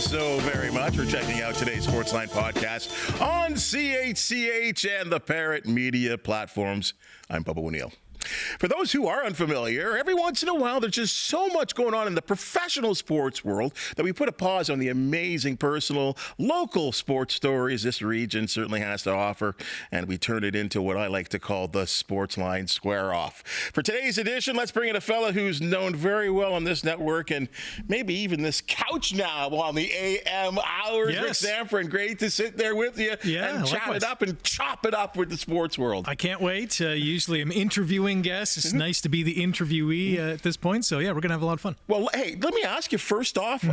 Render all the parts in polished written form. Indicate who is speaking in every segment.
Speaker 1: so very much for checking out today's Sportsline Podcast on CHCH and the Parrot Media platforms. I'm Bubba O'Neil. For those who are unfamiliar, every once in a while there's just so much going on in the professional sports world that we put a pause on the amazing personal local sports stories this region certainly has to offer, and we turn it into what I like to call the Sportsline Square Off. For today's edition, let's bring in a fella who's known very well on this network and maybe even this couch now on the AM hours.
Speaker 2: Yes.
Speaker 1: Rick Zamperin, great to sit there with you and chat it up and chop it up with the sports world.
Speaker 2: I can't wait. Usually I'm interviewing guests. It's nice to be the interviewee at this point. So, yeah, we're going to have a lot of fun.
Speaker 1: Well, hey, let me ask you first off,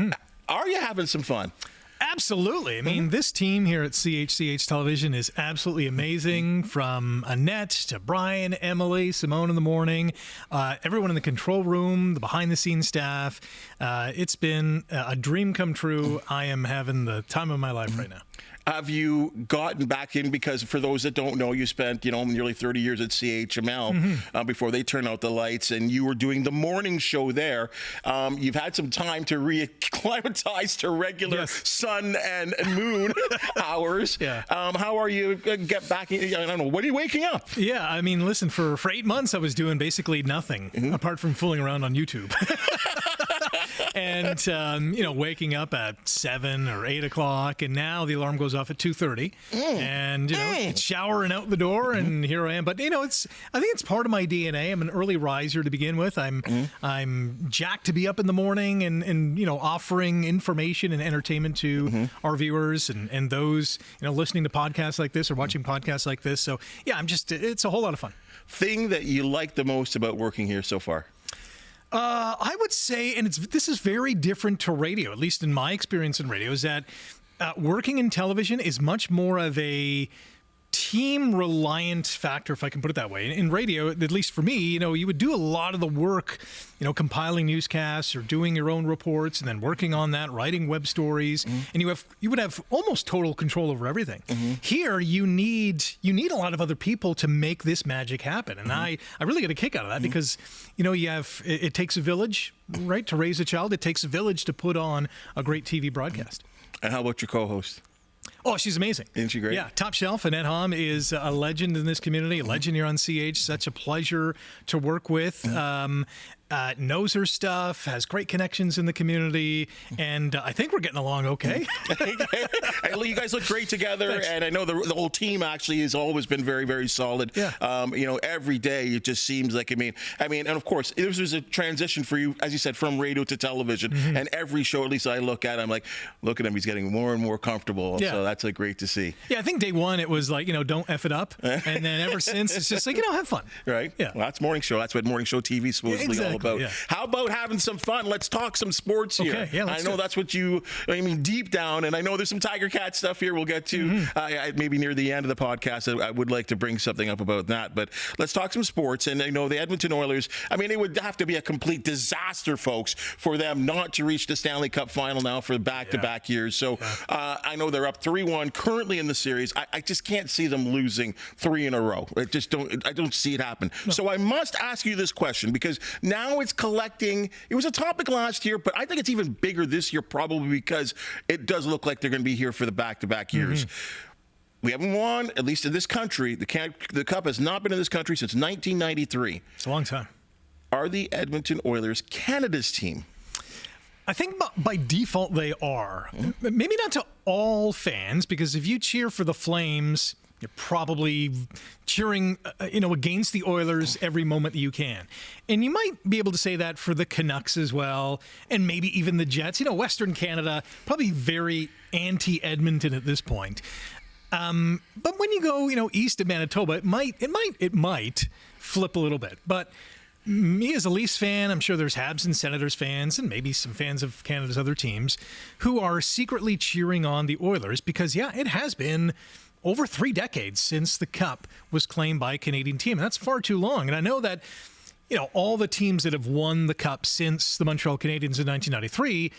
Speaker 1: are you having some fun?
Speaker 2: Absolutely. I mean, this team here at CHCH Television is absolutely amazing. From Annette to Brian, Emily, Simone in the morning, everyone in the control room, the behind-the-scenes staff. It's been a dream come true. I am having the time of my life right now.
Speaker 1: Have you gotten back in? Because for those that don't know, you spent, nearly 30 years at CHML before they turned out the lights, and you were doing the morning show there. You've had some time to reacclimatize to regular sun and moon hours.
Speaker 2: Yeah.
Speaker 1: How are you get back in? I don't know. When are you waking up?
Speaker 2: Yeah, I mean, listen, for 8 months I was doing basically nothing apart from fooling around on YouTube. And, waking up at 7 or 8 o'clock, and now the alarm goes off at 2:30, and, showering out the door, and here I am. But, I think it's part of my DNA. I'm an early riser to begin with. I'm jacked to be up in the morning and offering information and entertainment to our viewers and those, listening to podcasts like this or watching podcasts like this. So, yeah, it's a whole lot of fun.
Speaker 1: Thing that you like the most about working here so far?
Speaker 2: I would say, and this is very different to radio, at least in my experience in radio, is that working in television is much more of a team-reliant factor, if I can put it that way. In radio, at least for me, you would do a lot of the work, compiling newscasts or doing your own reports and then working on that, writing web stories, and you would have almost total control over everything. Here, you need a lot of other people to make this magic happen, and I really get a kick out of that because, it takes a village, right, to raise a child. It takes a village to put on a great TV broadcast.
Speaker 1: And how about your co-host?
Speaker 2: Oh, she's amazing.
Speaker 1: Isn't she great?
Speaker 2: Yeah, top shelf. Annette Hom is a legend in this community, a legend here on CH. Such a pleasure to work with. Knows her stuff, has great connections in the community, and I think we're getting along okay.
Speaker 1: You guys look great together.
Speaker 2: Thanks.
Speaker 1: And I know the whole team actually has always been very, very solid.
Speaker 2: Yeah.
Speaker 1: Every day it just seems like, and of course, this was a transition for you, as you said, from radio to television, and every show, at least I look at, I'm like, look at him, he's getting more and more comfortable.
Speaker 2: Yeah.
Speaker 1: So that's great to see.
Speaker 2: Yeah, I think day one it was like, don't F it up. And then ever since, it's just like, have fun.
Speaker 1: Right?
Speaker 2: Yeah.
Speaker 1: Well, that's morning show. That's what morning show TV is supposedly all about.
Speaker 2: Yeah.
Speaker 1: How about having some fun? Let's talk some sports here.
Speaker 2: Okay, yeah,
Speaker 1: I know that's what deep down, and I know there's some Tiger Cat stuff here we'll get to maybe near the end of the podcast. I would like to bring something up about that, but let's talk some sports. And I know the Edmonton Oilers, it would have to be a complete disaster, folks, for them not to reach the Stanley Cup final now for back-to-back years. So I know they're up 3-1 currently in the series. I just can't see them losing 3 in a row. I don't see it happen. No. So I must ask you this question, because now it's collecting. It was a topic last year, but I think it's even bigger this year, probably because it does look like they're going to be here for the back-to-back years. We haven't won, at least in this country. The Cup has not been in this country since 1993.
Speaker 2: It's a long time.
Speaker 1: Are the Edmonton Oilers Canada's team?
Speaker 2: I think by default they are. Maybe not to all fans, because if you cheer for the Flames, you're probably cheering, against the Oilers every moment that you can. And you might be able to say that for the Canucks as well, and maybe even the Jets. Western Canada, probably very anti-Edmonton at this point. But when you go, east of Manitoba, it might flip a little bit. But me as a Leafs fan, I'm sure there's Habs and Senators fans, and maybe some fans of Canada's other teams, who are secretly cheering on the Oilers because, it has been over 3 decades since the Cup was claimed by a Canadian team. And that's far too long. And I know that, all the teams that have won the Cup since the Montreal Canadiens in 1993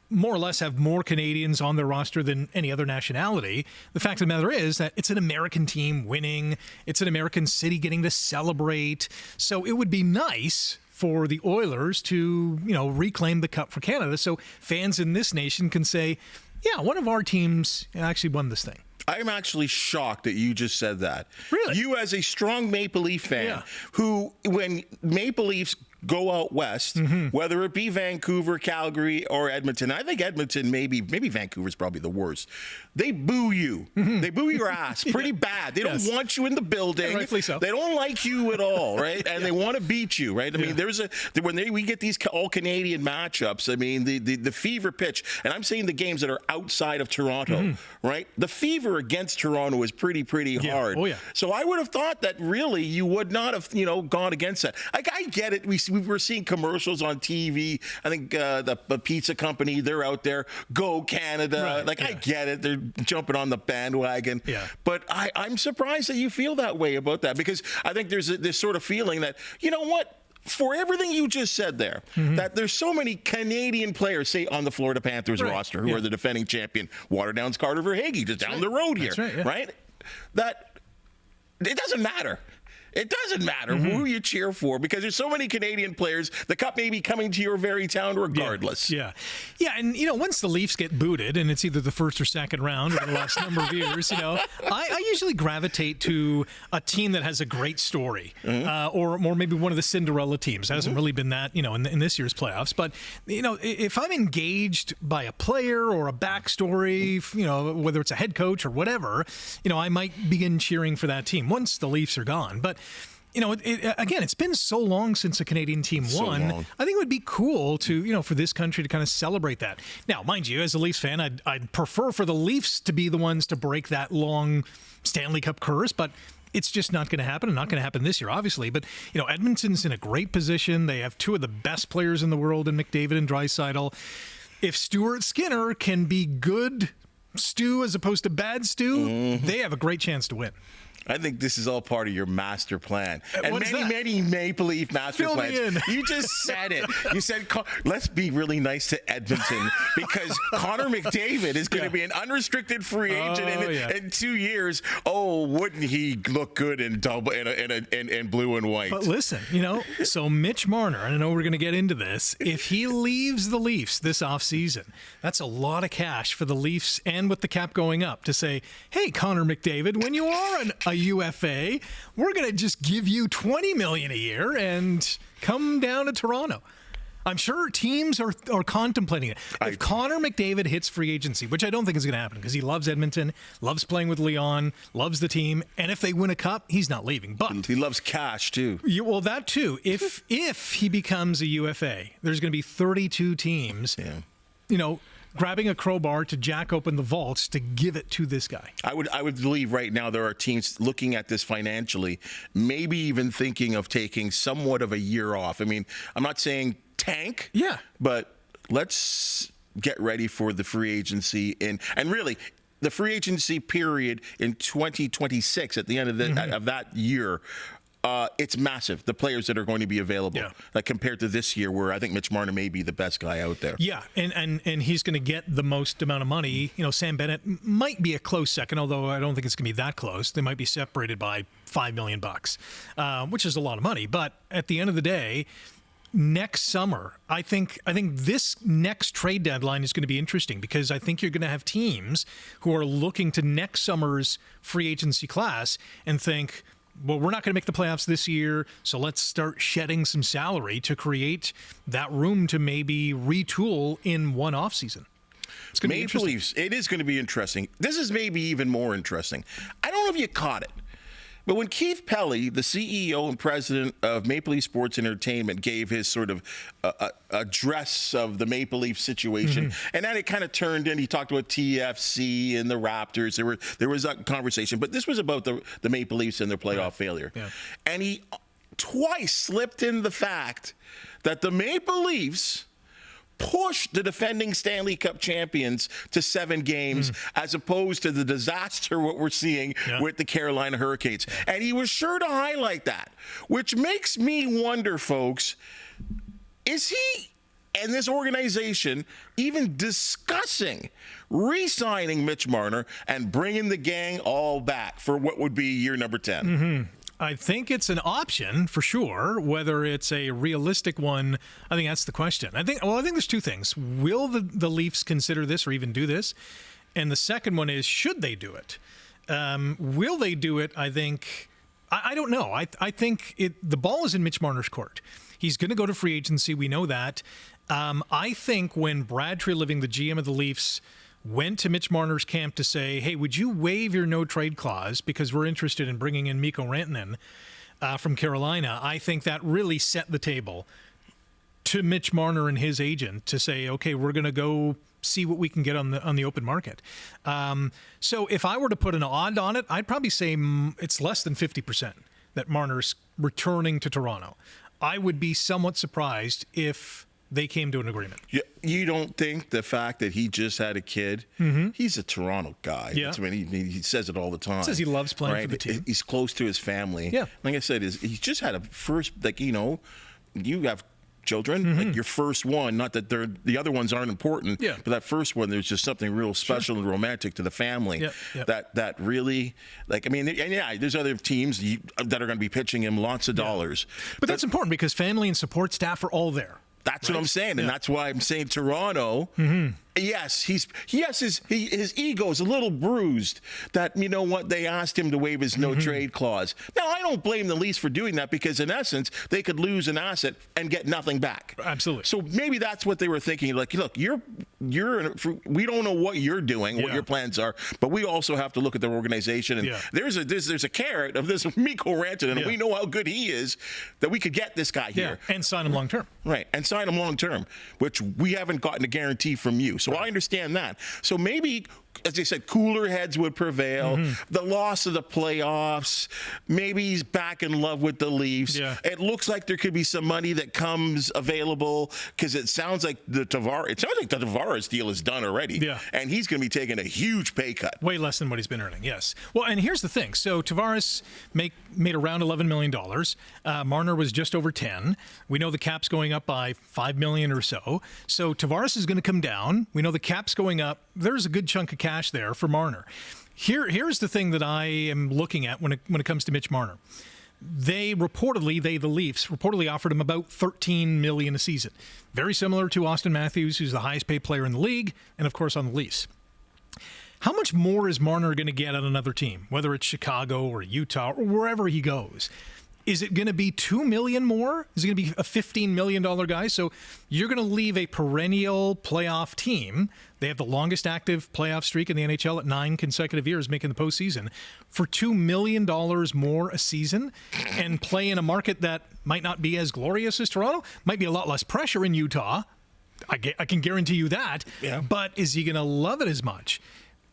Speaker 2: more or less have more Canadians on their roster than any other nationality. The fact of the matter is that it's an American team winning. It's an American city getting to celebrate. So it would be nice for the Oilers to, reclaim the cup for Canada. So fans in this nation can say, yeah, one of our teams actually won this thing.
Speaker 1: I'm actually shocked that you just said that.
Speaker 2: Really?
Speaker 1: You as a strong Maple Leaf fan who, when Maple Leafs go out west, whether it be Vancouver, Calgary, or Edmonton, I think Edmonton, maybe Vancouver's probably the worst. They boo you. They boo your ass pretty bad. They don't want you in the building.
Speaker 2: Yeah, rightfully so.
Speaker 1: They don't like you at all, right? And they want to beat you, right? I mean, we get these all Canadian matchups, I mean, the fever pitch, and I'm saying the games that are outside of Toronto, right? The fever against Toronto is pretty hard.
Speaker 2: Oh, yeah.
Speaker 1: So I would have thought that really you would not have, gone against that. Like, I get it. We were seeing commercials on TV. I think the pizza company, they're out there, go Canada.
Speaker 2: Right,
Speaker 1: I get it. They're jumping on the bandwagon.
Speaker 2: Yeah.
Speaker 1: But I'm surprised that you feel that way about that, because I think there's this sort of feeling that, you know what? For everything you just said there, that there's so many Canadian players, say, on the Florida Panthers roster, who are the defending champion. Waterdown's Carter Verhaeghe, just down the road here, right? That it doesn't matter. It doesn't matter who you cheer for, because there's so many Canadian players. The cup may be coming to your very town regardless.
Speaker 2: Yeah. And, once the Leafs get booted, and it's either the first or second round over the last number of years, I usually gravitate to a team that has a great story, or maybe one of the Cinderella teams. It hasn't really been that, in this year's playoffs. But, if I'm engaged by a player or a backstory, whether it's a head coach or whatever, I might begin cheering for that team once the Leafs are gone. But again, it's been so long since a Canadian team won. I think it would be cool to, for this country to kind of celebrate that. Now, mind you, as a Leafs fan, I'd prefer for the Leafs to be the ones to break that long Stanley Cup curse, but it's just not going to happen, and not going to happen this year, obviously. But, Edmonton's in a great position. They have two of the best players in the world in McDavid and Draisaitl. If Stuart Skinner can be good stew as opposed to bad stew, they have a great chance to win.
Speaker 1: I think this is all part of your master plan. And many Maple Leaf master
Speaker 2: Fill
Speaker 1: plans.
Speaker 2: me in.
Speaker 1: You just said it. You said, let's be really nice to Edmonton, because Connor McDavid is going to be an unrestricted free agent in 2 years. Oh, wouldn't he look good in blue and white?
Speaker 2: But listen, so Mitch Marner, and I know we're going to get into this, if he leaves the Leafs this offseason, that's a lot of cash for the Leafs, and with the cap going up, to say, hey, Connor McDavid, when you are a UFA, we're going to just give you $20 million a year and come down to Toronto. I'm sure teams are contemplating it. If Connor McDavid hits free agency, which I don't think is going to happen, because he loves Edmonton, loves playing with Leon, loves the team, and if they win a cup, he's not leaving. But
Speaker 1: he loves cash too.
Speaker 2: Well, that too. If he becomes a UFA, there's going to be 32 teams. Grabbing a crowbar to jack open the vaults to give it to this guy. I
Speaker 1: would believe right now there are teams looking at this financially, maybe even thinking of taking somewhat of a year off. I mean, I'm not saying tank, but let's get ready for the free agency and really the free agency period in 2026 at the end of that year. It's massive, the players that are going to be available, like compared to this year, where I think Mitch Marner may be the best guy out there. Yeah,
Speaker 2: and he's going to get the most amount of money. Sam Bennett might be a close second, although I don't think it's going to be that close. They might be separated by $5 million, which is a lot of money. But at the end of the day, next summer, I think this next trade deadline is going to be interesting, because I think you're going to have teams who are looking to next summer's free agency class and think, well, we're not going to make the playoffs this year, so let's start shedding some salary to create that room to maybe retool in one offseason. It's going to be interesting.
Speaker 1: Maple Leafs, it is going to be interesting. This is maybe even more interesting. I don't know if you caught it, but when Keith Pelly, the CEO and president of Maple Leaf Sports Entertainment, gave his sort of address of the Maple Leaf situation, and then it kind of turned in, he talked about TFC and the Raptors. There was a conversation, but this was about the Maple Leafs and their playoff failure. Yeah. And he twice slipped in the fact that the Maple Leafs pushed the defending Stanley Cup champions to 7 games, as opposed to the disaster what we're seeing with the Carolina Hurricanes. And he was sure to highlight that, which makes me wonder, folks, is he and this organization even discussing re-signing Mitch Marner and bringing the gang all back for what would be year number 10?
Speaker 2: I think it's an option for sure. Whether it's a realistic one, I think that's the question. I think there's two things. Will the Leafs consider this or even do this? And the second one is, should they do it? Will they do it? I think, I don't know. I think the ball is in Mitch Marner's court. He's going to go to free agency. We know that. I think when Brad Treliving, the GM of the Leafs, went to Mitch Marner's camp to say, hey, would you waive your no-trade clause because we're interested in bringing in Mikko Rantanen from Carolina, I think that really set the table to Mitch Marner and his agent to say, okay, we're going to go see what we can get on the open market. So if I were to put an odd on it, I'd probably say it's less than 50% that Marner's returning to Toronto. I would be somewhat surprised if they came to an agreement.
Speaker 1: You don't think the fact that he just had a kid, he's a Toronto guy.
Speaker 2: Yeah.
Speaker 1: I mean, he says it all the time.
Speaker 2: Says he loves playing for the team.
Speaker 1: He's close to his family.
Speaker 2: Yeah.
Speaker 1: Like I said, he just had a first, you have children, like your first one, not that the other ones aren't important, but that first one, there's just something real special and romantic to the family that really, there's other teams that are going to be pitching him lots of dollars.
Speaker 2: But that's important because family and support staff are all there.
Speaker 1: That's what I'm saying, and that's why I'm saying Toronto. Yes, his ego's a little bruised. That they asked him to waive his no trade clause. Now I don't blame the Leafs for doing that because in essence they could lose an asset and get nothing back.
Speaker 2: Absolutely.
Speaker 1: So maybe that's what they were thinking. Like, look, we don't know what you're doing, what your plans are, but we also have to look at their organization. And there's a carrot of this Mikko Rantanen, and we know how good he is that we could get this guy here
Speaker 2: and sign him long term.
Speaker 1: Right, and sign him long term, which we haven't gotten a guarantee from you. So I understand that. So maybe, as I said, cooler heads would prevail. The loss of the playoffs, maybe he's back in love with the Leafs. It looks like there could be some money that comes available because it sounds like the Tavares deal is done already. And he's going to be taking a huge pay cut.
Speaker 2: Way less than what he's been earning, yes. Well, and here's the thing. So Tavares made around $11 million. Marner was just over 10. We know the cap's going up by $5 million or so. So Tavares is going to come down. We know the cap's going up. There's a good chunk of cash there for Marner. Here's the thing that I am looking at when it comes to Mitch Marner. The Leafs reportedly offered him about $13 million a season. Very similar to Austin Matthews, who's the highest paid player in the league, and of course on the Leafs. How much more is Marner going to get on another team, whether it's Chicago or Utah or wherever he goes? Is it going to be $2 million more? Is it going to be a $15 million guy? So you're going to leave a perennial playoff team. They have the longest active playoff streak in the NHL at 9 consecutive years, making the postseason, for $2 million more a season and play in a market that might not be as glorious as Toronto, might be a lot less pressure in Utah. I can guarantee you that. But is he going to love it as much?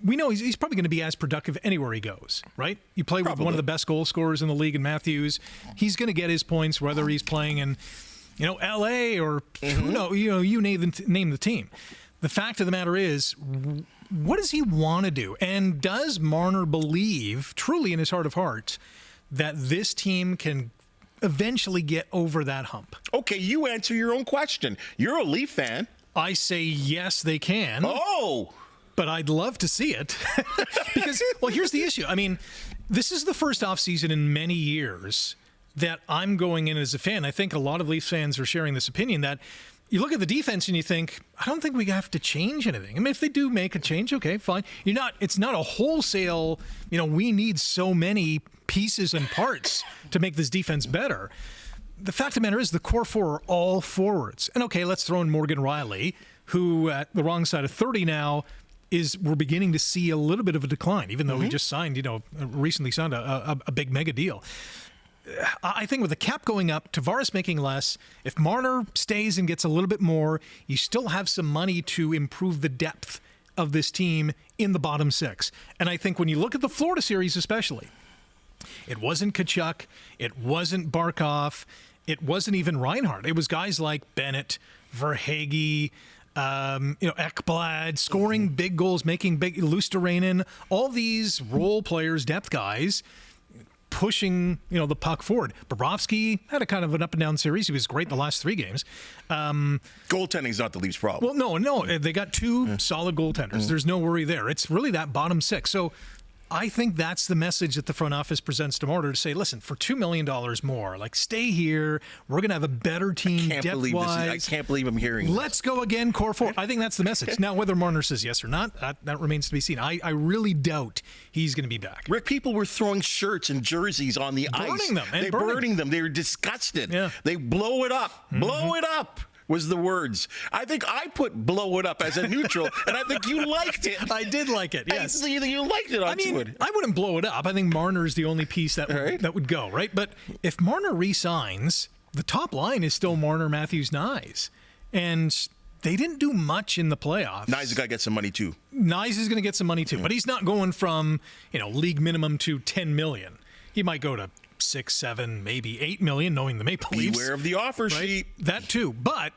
Speaker 2: We know he's probably going to be as productive anywhere he goes, right? You play with one of the best goal scorers in the league in Matthews. He's going to get his points whether he's playing in, L.A. or you name the team. The fact of the matter is, what does he want to do? And does Marner believe, truly in his heart of hearts, that this team can eventually get over that hump?
Speaker 1: Okay, you answer your own question. You're a Leaf fan.
Speaker 2: I say yes, they can.
Speaker 1: Oh!
Speaker 2: But I'd love to see it because, here's the issue. I mean, this is the first offseason in many years that I'm going in as a fan. I think a lot of Leafs fans are sharing this opinion that you look at the defense and you think, I don't think we have to change anything. I mean, if they do make a change, okay, fine. It's not a wholesale, we need so many pieces and parts to make this defense better. The fact of the matter is the core four are all forwards. And okay, let's throw in Morgan Riley, who at the wrong side of 30 now, we're beginning to see a little bit of a decline, even though he just signed, recently signed a big mega deal. I think with the cap going up, Tavares making less, if Marner stays and gets a little bit more, you still have some money to improve the depth of this team in the bottom six. And I think when you look at the Florida series especially, it wasn't Tkachuk, it wasn't Barkov, it wasn't even Reinhart. It was guys like Bennett, Verhaeghe, Ekblad, scoring big goals, making big, Luosterainen, all these role players, depth guys, pushing, the puck forward. Bobrovsky had a kind of an up and down series. He was great the last 3 games.
Speaker 1: Goaltending's not the Leafs' problem.
Speaker 2: Well, no, they got 2 solid goaltenders. There's no worry there. It's really that bottom 6. So I think that's the message that the front office presents to Marner to say, listen, for $2 million more, like, stay here. We're going to have a better team depth-wise.
Speaker 1: I can't believe I'm hearing this.
Speaker 2: Let's go again, core four. I think that's the message. Now, whether Marner says yes or not, that remains to be seen. I really doubt he's going to be back.
Speaker 1: Rick, people were throwing shirts and jerseys on the ice. Burning them. They were disgusted.
Speaker 2: Yeah.
Speaker 1: They blow it up. Mm-hmm. Blow it up was the words. I think I put blow it up as a neutral, and I think you liked it.
Speaker 2: I did like it, yes.
Speaker 1: You liked it on Twitter.
Speaker 2: I wouldn't blow it up. I think Marner's the only piece that would go, right? But if Marner re-signs, the top line is still Marner, Matthews, Nyes. And they didn't do much in the playoffs.
Speaker 1: Nyes has got to get some money, too.
Speaker 2: Nyes is going to get some money, too. But he's not going from, league minimum to $10 million. He might go to 6, 7, maybe 8 million, knowing the Maple Leafs.
Speaker 1: Beware of the offer sheet.
Speaker 2: That too. But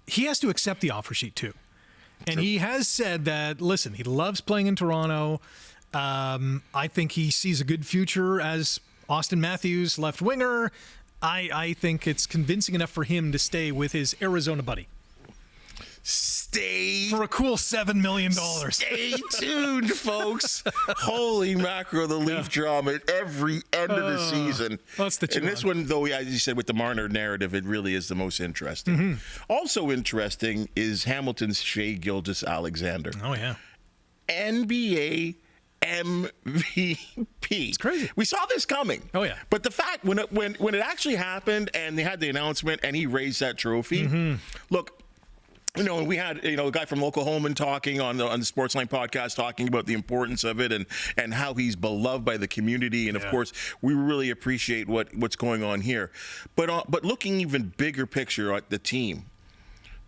Speaker 2: he has to accept the offer sheet too. And he has said that, listen, he loves playing in Toronto. I think he sees a good future as Austin Matthews, left winger. I think it's convincing enough for him to stay with his Arizona buddy.
Speaker 1: Stay
Speaker 2: for a cool $7 million.
Speaker 1: Stay tuned, folks. Holy mackerel, the Leaf drama at every end of the season.
Speaker 2: That's the
Speaker 1: and this one, though, as you said, with the Marner narrative, it really is the most interesting. Mm-hmm. Also interesting is Hamilton's Shea Gilgeous-Alexander.
Speaker 2: Oh, yeah.
Speaker 1: NBA MVP.
Speaker 2: It's crazy.
Speaker 1: We saw this coming.
Speaker 2: Oh, yeah.
Speaker 1: But the fact, when it actually happened and they had the announcement and he raised that trophy, look, we had a guy from Oklahoma talking on the Sportsline Podcast talking about the importance of it and how he's beloved by the community, and of course we really appreciate what's going on here. But looking even bigger picture at the team,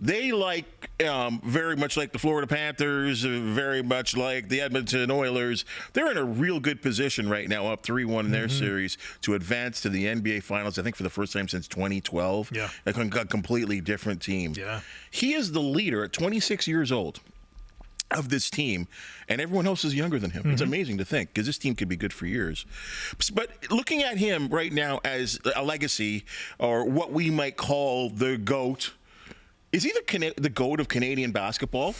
Speaker 1: they very much like the Florida Panthers, very much like the Edmonton Oilers. They're in a real good position right now, up 3-1 in their series to advance to the NBA Finals, I think for the first time since 2012.
Speaker 2: Yeah.
Speaker 1: A completely different team.
Speaker 2: Yeah.
Speaker 1: He is the leader at 26 years old of this team, and everyone else is younger than him. It's amazing to think, because this team could be good for years. But looking at him right now as a legacy, or what we might call the GOAT, is he the GOAT of Canadian basketball?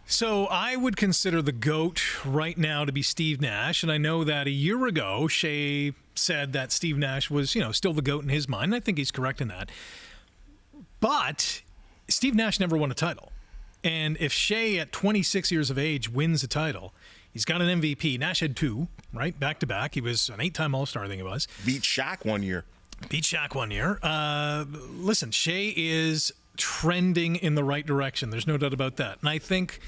Speaker 2: So I would consider the GOAT right now to be Steve Nash, and I know that a year ago, Shea said that Steve Nash was, still the GOAT in his mind, and I think he's correct in that. But Steve Nash never won a title. And if Shea at 26 years of age wins a title, he's got an MVP. Nash had 2, right? Back-to-back. He was an 8-time All-Star, I think it was.
Speaker 1: Beat Shaq one year.
Speaker 2: Listen, Shea is trending in the right direction. There's no doubt about that. And I think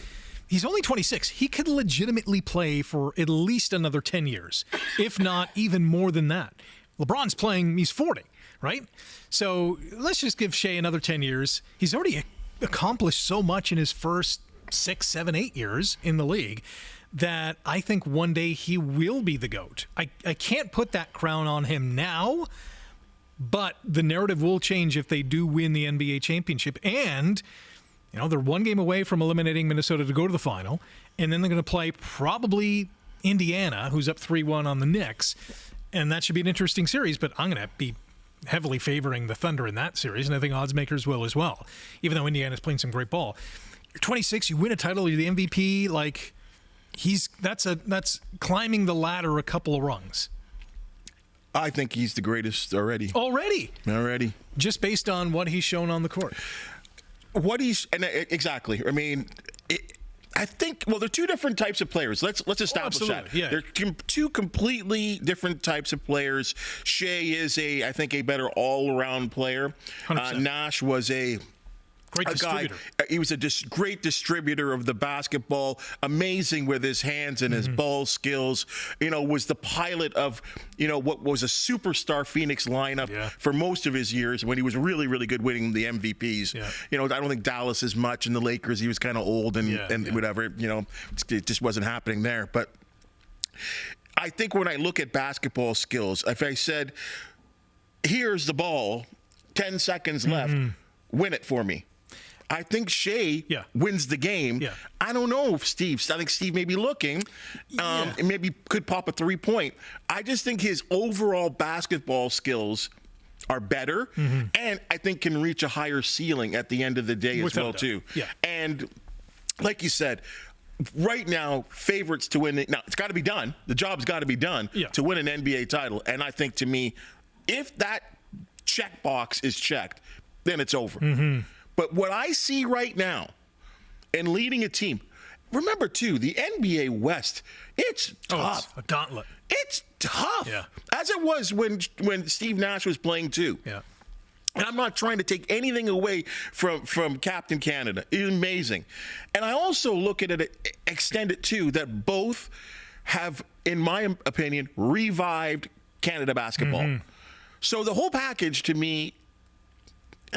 Speaker 2: he's only 26. He could legitimately play for at least another 10 years, if not even more than that. LeBron's playing, he's 40, right? So let's just give Shea another 10 years. He's already accomplished so much in his first 6, 7, 8 years in the league that I think one day he will be the GOAT. I can't put that crown on him now, but the narrative will change if they do win the NBA championship. And, they're one game away from eliminating Minnesota to go to the final. And then they're going to play probably Indiana, who's up 3-1 on the Knicks. And that should be an interesting series, but I'm going to be heavily favoring the Thunder in that series. And I think odds makers will as well, even though Indiana's playing some great ball. You're 26, you win a title, you're the MVP. That's climbing the ladder a couple of rungs.
Speaker 1: I think he's the greatest already.
Speaker 2: Already.
Speaker 1: Just
Speaker 2: based on what he's shown on the court.
Speaker 1: Exactly. I mean, I think, there are two different types of players. Let's establish that.
Speaker 2: Yeah.
Speaker 1: They're two completely different types of players. Shea is I think a better all-around player. Nash was a
Speaker 2: great distributor.
Speaker 1: He was a great distributor of the basketball, amazing with his hands and his ball skills. Was the pilot of, what was a superstar Phoenix lineup for most of his years when he was really, really good winning the MVPs.
Speaker 2: Yeah.
Speaker 1: I don't think Dallas as much in the Lakers. He was kind of old and whatever. It just wasn't happening there. But I think when I look at basketball skills, if I said, here's the ball, 10 seconds left, win it for me. I think Shea wins the game.
Speaker 2: Yeah.
Speaker 1: I don't know if I think Steve may be looking. And maybe could pop a 3-point. I just think his overall basketball skills are better, and I think can reach a higher ceiling at the end of the day as well, too.
Speaker 2: Yeah.
Speaker 1: And like you said, right now, favorites to win it. Now, it's got to be done. The job's got to be done to win an NBA title. And I think, to me, if that checkbox is checked, then it's over. Mm-hmm. But what I see right now in leading a team, remember, too, the NBA West, it's tough.
Speaker 2: It's a gauntlet.
Speaker 1: It's tough.
Speaker 2: Yeah.
Speaker 1: As it was when Steve Nash was playing, too.
Speaker 2: Yeah.
Speaker 1: And I'm not trying to take anything away from Captain Canada. It's amazing. And I also look at it, extend it too, that both have, in my opinion, revived Canada basketball. Mm-hmm. So the whole package, to me,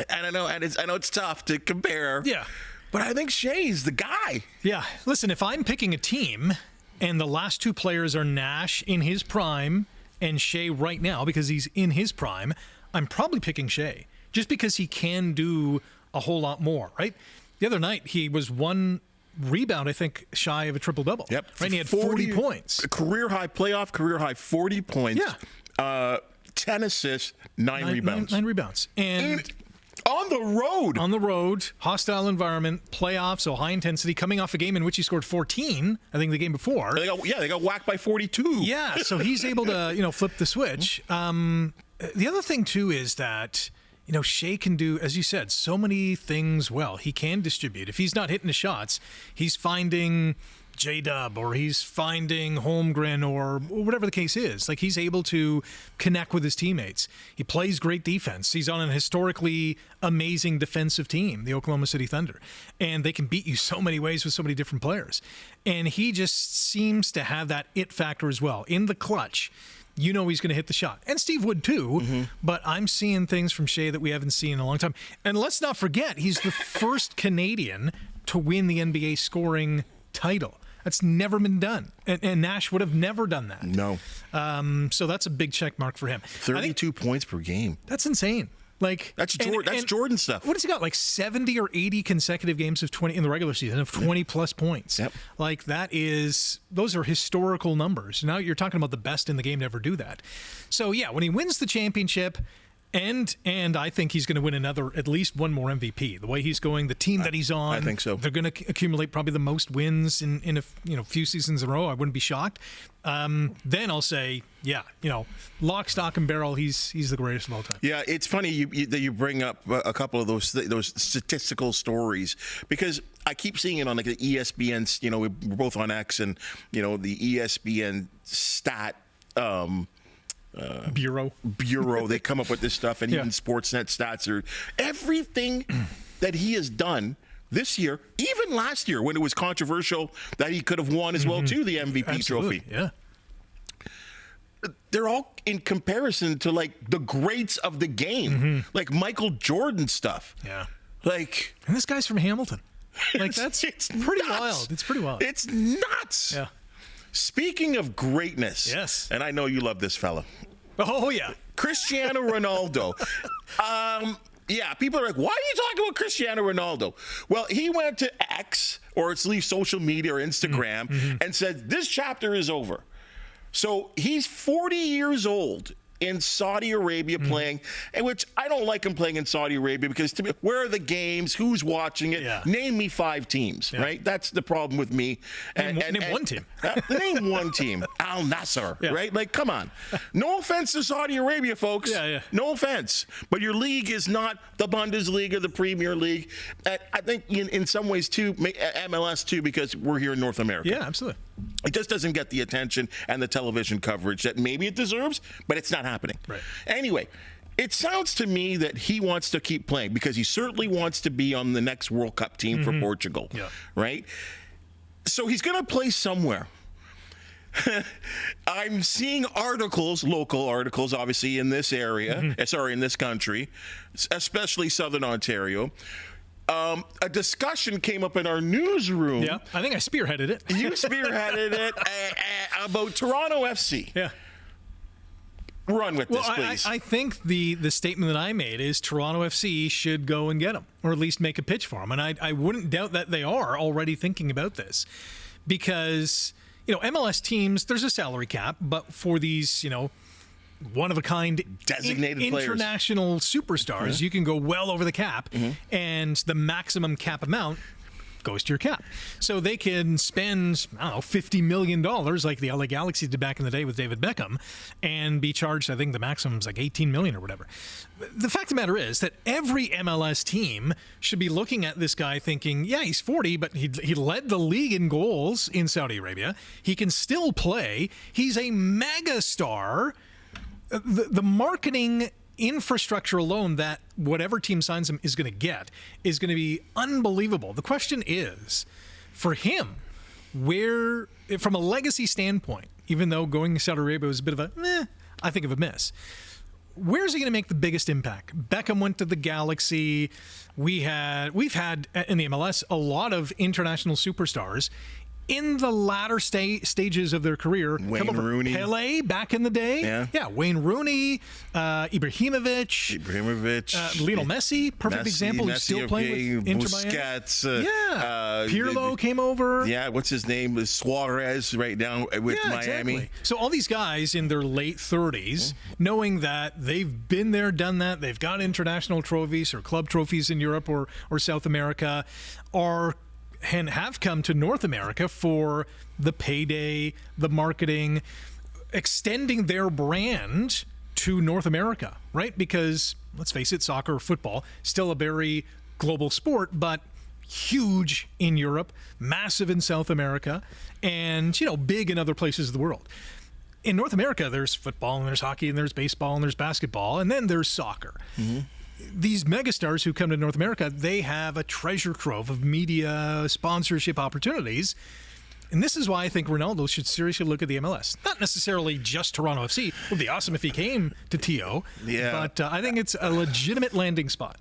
Speaker 1: and I know it's tough to compare.
Speaker 2: Yeah.
Speaker 1: But I think Shea's the guy.
Speaker 2: Yeah. Listen, if I'm picking a team and the last two players are Nash in his prime and Shea right now because he's in his prime, I'm probably picking Shea just because he can do a whole lot more, right? The other night, he was one rebound, I think, shy of a triple-double.
Speaker 1: Yep.
Speaker 2: Right? And he had 40 points.
Speaker 1: Career high 40 points.
Speaker 2: Yeah.
Speaker 1: 10 assists, 9 rebounds.
Speaker 2: 9 rebounds. And
Speaker 1: on the road,
Speaker 2: hostile environment, playoffs, so high intensity, coming off a game in which he scored 14, I think the game before.
Speaker 1: They got whacked by 42.
Speaker 2: Yeah, so he's able to, flip the switch. The other thing, too, is that, Shea can do, as you said, so many things well. He can distribute. If he's not hitting the shots, he's finding J-Dub or he's finding Holmgren or whatever the case is. Like, he's able to connect with his teammates. He plays great defense. He's on an historically amazing defensive team, the Oklahoma City Thunder. And they can beat you so many ways with so many different players. And he just seems to have that it factor as well. In the clutch, he's going to hit the shot. And Steve would too, but I'm seeing things from Shea that we haven't seen in a long time. And let's not forget, he's the first Canadian to win the NBA scoring title. That's never been done. And Nash would have never done that.
Speaker 1: No.
Speaker 2: So that's a big check mark for him.
Speaker 1: 32 points per game.
Speaker 2: That's insane. That's
Speaker 1: Jordan stuff.
Speaker 2: What has he got? Like 70 or 80 consecutive games of 20 in the regular season of 20 plus points.
Speaker 1: Yep.
Speaker 2: Those are historical numbers. Now you're talking about the best in the game to ever do that. So yeah, when he wins the championship, and I think he's going to win at least one more MVP. The way he's going, the team that he's on,
Speaker 1: I think so.
Speaker 2: They're going to accumulate probably the most wins in a few seasons in a row. I wouldn't be shocked. Then I'll say, lock, stock, and barrel. He's the greatest of all time.
Speaker 1: Yeah, it's funny that you bring up a couple of those statistical stories, because I keep seeing it on like the ESPN. We're both on X, and the ESPN stat. Bureau. They come up with this stuff, and even Sportsnet stats are everything that he has done this year, even last year when it was controversial that he could have won as well too the MVP trophy.
Speaker 2: Yeah.
Speaker 1: They're all in comparison to like the greats of the game, like Michael Jordan stuff.
Speaker 2: Yeah.
Speaker 1: And
Speaker 2: this guy's from Hamilton. It's pretty
Speaker 1: nuts.
Speaker 2: wild. It's pretty wild.
Speaker 1: It's nuts.
Speaker 2: Yeah.
Speaker 1: Speaking of greatness,
Speaker 2: yes,
Speaker 1: and I know you love this fella.
Speaker 2: Oh yeah,
Speaker 1: Cristiano Ronaldo. People are like, why are you talking about Cristiano Ronaldo? Well, he went to X, or at least social media or Instagram, and said this chapter is over. So he's 40 years old in Saudi Arabia playing, and which I don't like him playing in Saudi Arabia, because to me, where are the games? Who's watching it?
Speaker 2: Yeah.
Speaker 1: Name me 5 teams, right? That's the problem with me.
Speaker 2: Name one team.
Speaker 1: Name one team. Al Nassr, right? Come on. No offense to Saudi Arabia, folks.
Speaker 2: Yeah.
Speaker 1: No offense. But your league is not the Bundesliga, the Premier League. I think in some ways, too, MLS, too, because we're here in North America.
Speaker 2: Yeah, absolutely.
Speaker 1: It just doesn't get the attention and the television coverage that maybe it deserves, but it's not happening.
Speaker 2: Right.
Speaker 1: Anyway, it sounds to me that he wants to keep playing, because he certainly wants to be on the next World Cup team for Portugal, right? So he's going to play somewhere. I'm seeing local articles, obviously, in this area, in this country, especially Southern Ontario. A discussion came up in our newsroom.
Speaker 2: Yeah, I think I spearheaded it.
Speaker 1: You spearheaded it about Toronto FC.
Speaker 2: Yeah.
Speaker 1: Run with this, please.
Speaker 2: I think the statement that I made is Toronto FC should go and get him, or at least make a pitch for him. And I wouldn't doubt that they are already thinking about this, because, MLS teams, there's a salary cap, but for these, one-of-a-kind
Speaker 1: designated
Speaker 2: international superstars, you can go well over the cap, and the maximum cap amount goes to your cap. So they can spend, I don't know, $50 million like the LA Galaxy did back in the day with David Beckham and be charged, I think the maximum is like $18 million or whatever. The fact of the matter is that every MLS team should be looking at this guy thinking, yeah, he's 40, but he led the league in goals in Saudi Arabia. He can still play. He's a mega star. The marketing infrastructure alone that whatever team signs him is going to get is going to be unbelievable. The question is, for him, where, from a legacy standpoint, even though going to Saudi Arabia was a bit of a, I think of a miss, where's he going to make the biggest impact? Beckham went to the Galaxy. We've had in the MLS a lot of international superstars in the latter stages of their career.
Speaker 1: Wayne Rooney.
Speaker 2: Pele back in the day.
Speaker 1: Yeah.
Speaker 2: Wayne Rooney, Ibrahimovic. Lionel Messi, perfect example, who's still playing with Inter Miami.
Speaker 1: Busquets.
Speaker 2: Pirlo came over.
Speaker 1: Yeah, what's his name? Suarez right now with Miami.
Speaker 2: Exactly. So all these guys in their late 30s, knowing that they've been there, done that, they've got international trophies or club trophies in Europe or South America, and have come to North America for the payday, the marketing, extending their brand to North America, right? Because, let's face it, soccer, football, still a very global sport, but huge in Europe, massive in South America, and, big in other places of the world. In North America, there's football, and there's hockey, and there's baseball, and there's basketball, and then there's soccer. Mm-hmm. These megastars who come to North America, they have a treasure trove of media sponsorship opportunities. And this is why I think Ronaldo should seriously look at the MLS. Not necessarily just Toronto FC. It would be awesome if he came to TO.
Speaker 1: Yeah.
Speaker 2: But I think it's a legitimate landing spot.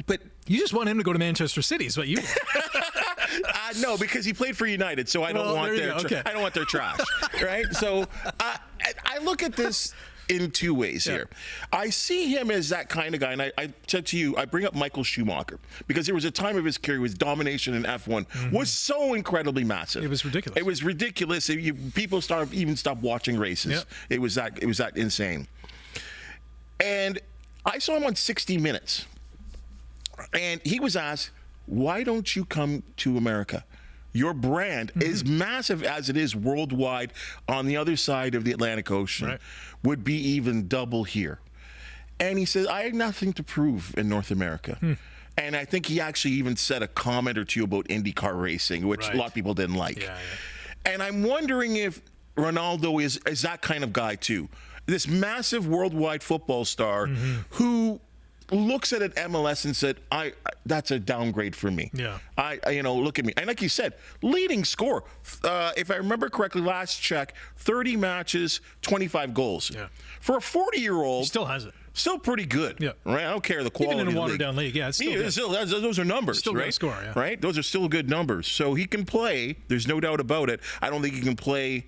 Speaker 1: But
Speaker 2: you just want him to go to Manchester City, is what you want.
Speaker 1: No, because he played for United, so I don't want I don't want their trash, right? So I look at this in two ways here. I see him as that kind of guy, and I said to you, I bring up Michael Schumacher because there was a time of his career his domination in F1 was so incredibly massive.
Speaker 2: It was ridiculous.
Speaker 1: It was ridiculous. People stopped watching races. Yep. It was that insane. And I saw him on 60 Minutes, and he was asked, "Why don't you come to America? Your brand is massive as it is worldwide on the other side of the Atlantic Ocean, would be even double here." And he says, "I have nothing to prove in North America." And I think he actually even said a comment or two about IndyCar racing, which a lot of people didn't like. And I'm wondering if Ronaldo is that kind of guy too. This massive worldwide football star who looks at an MLS and said, that's a downgrade for me. Look at me. And like you said, leading score. If I remember correctly, last check, 30 matches, 25 goals. For a 40-year-old.
Speaker 2: He still has it.
Speaker 1: Still pretty good. Right? I don't care the quality.
Speaker 2: Even in a watered-down league, it's still good.
Speaker 1: Those are numbers,
Speaker 2: still
Speaker 1: right?
Speaker 2: Score,
Speaker 1: right? Those are still good numbers. So he can play. There's no doubt about it. I don't think he can play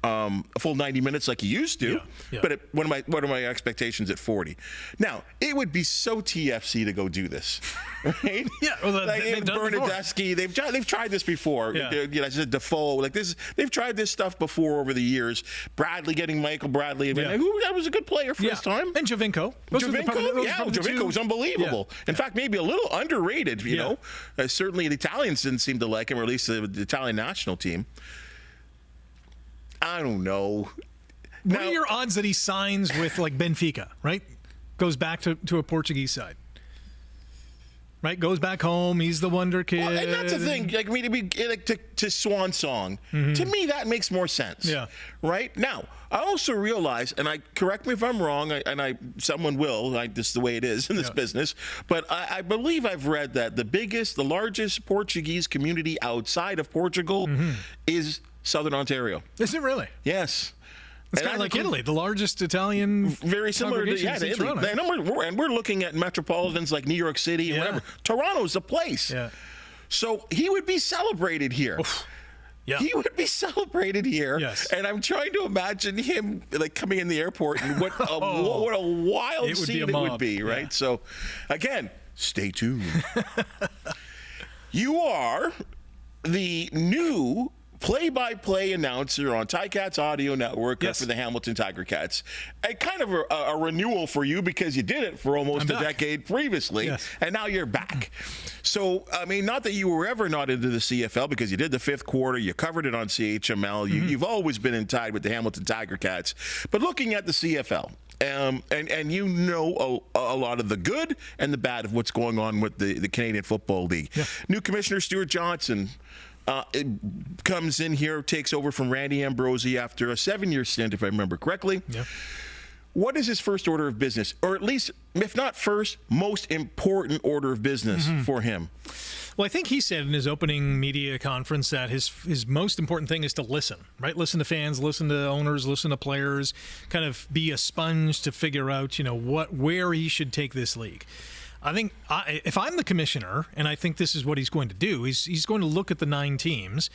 Speaker 1: a full 90 minutes like he used to, but what are my expectations at 40? Now, it would be so TFC to go do this, right?
Speaker 2: They've done
Speaker 1: Bernadeschi, they've tried this before. I said Defoe, like this. They've tried this stuff before over the years. Bradley getting Michael Bradley, that was a good player for his time.
Speaker 2: And Jovinko.
Speaker 1: Jovinko was unbelievable. In fact, maybe a little underrated. You know, certainly the Italians didn't seem to like him, or at least the Italian national team. I don't know.
Speaker 2: What are your odds that he signs with like Benfica, right? Goes back to a Portuguese side. Right? Goes back home. He's the wonder kid.
Speaker 1: Well, and that's the thing. Like, I mean, to Swan Song, to me, that makes more sense. Right? Now, I also realize, and correct me if I'm wrong, someone will, this is the way it is in this business, but I believe I've read that the largest Portuguese community outside of Portugal is Southern Ontario.
Speaker 2: Is it really?
Speaker 1: Yes.
Speaker 2: It's kind of like Italy, the largest Italian.
Speaker 1: Very similar to Italy. And we're looking at metropolitans like New York City and whatever. Toronto's the place. So he would be celebrated here. He would be celebrated here. And I'm trying to imagine him like coming in the airport and what a wild scene it would be, right? So, again, stay tuned. You are the new play-by-play announcer on Ticats Audio Network
Speaker 2: Yes.
Speaker 1: for the Hamilton Tiger Cats. A kind of a renewal for you because you did it for almost a decade previously,
Speaker 2: Yes.
Speaker 1: and now you're back. So, I mean, not that you were ever not into the CFL because you did the fifth quarter, you covered it on CHML, you've always been in tide with the Hamilton Tiger Cats. But looking at the CFL, and you know a lot of the good and the bad of what's going on with the Canadian Football League.
Speaker 2: Yeah.
Speaker 1: New Commissioner Stuart Johnson it comes in here, takes over from Randy Ambrosie after a 7-year stint, if I remember correctly.
Speaker 2: Yeah.
Speaker 1: What is his first order of business? Or at least, if not first, most important order of business for him?
Speaker 2: Well, I think he said in his opening media conference that his most important thing is to listen, right? Listen to fans, listen to owners, listen to players, kind of be a sponge to figure out, where he should take this league. I think if I'm the commissioner, and I think this is what he's going to do, he's going to look at the 9 teams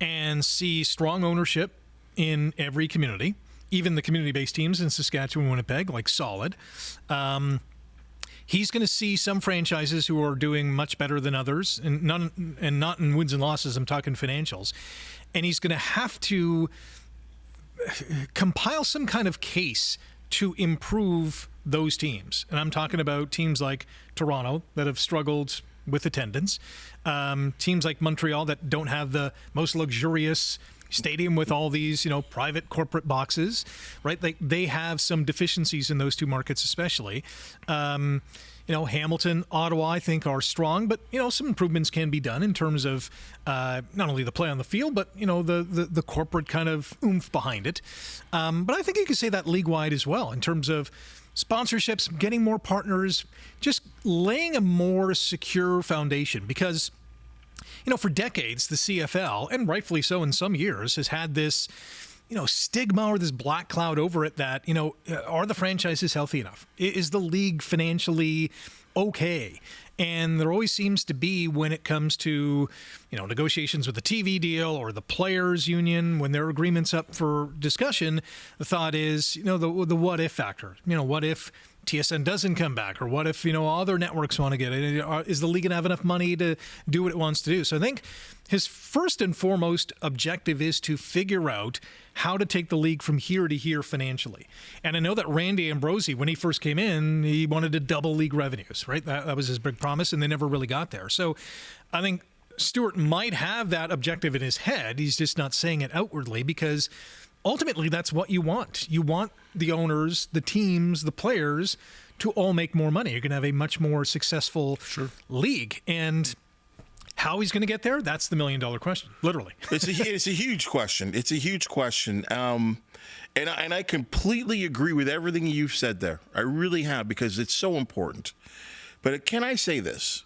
Speaker 2: and see strong ownership in every community, even the community-based teams in Saskatchewan, Winnipeg, like solid. He's going to see some franchises who are doing much better than others, and not in wins and losses. I'm talking financials, and he's going to have to compile some kind of case to improve those teams. And I'm talking about teams like Toronto that have struggled with attendance, teams like Montreal that don't have the most luxurious stadium with all these, private corporate boxes, right? They have some deficiencies in those two markets, especially. Hamilton, Ottawa, I think are strong, but, some improvements can be done in terms of not only the play on the field, but, the corporate kind of oomph behind it. But I think you could say that league-wide as well in terms of sponsorships, getting more partners, just laying a more secure foundation because for decades, the CFL, and rightfully so in some years, has had this, stigma or this black cloud over it that, are the franchises healthy enough? Is the league financially okay? And there always seems to be when it comes to, negotiations with the TV deal or the players union, when their agreement's up for discussion, the thought is, the what if factor. What if TSN doesn't come back, or what if other networks want to get it? Is the league gonna have enough money to do what it wants to do? So I think his first and foremost objective is to figure out how to take the league from here to here financially. And I know that Randy Ambrosie, when he first came in, he wanted to double league revenues, right? That was his big promise, and they never really got there. So I think Stuart might have that objective in his head. He's just not saying it outwardly because ultimately that's what you want. You want the owners, the teams, the players to all make more money. You're going to have a much more successful league. And how he's going to get there, that's the $1 million question, literally.
Speaker 1: It's a huge question. It's a huge question. And I completely agree with everything you've said there. I really have, because it's so important. But can I say this?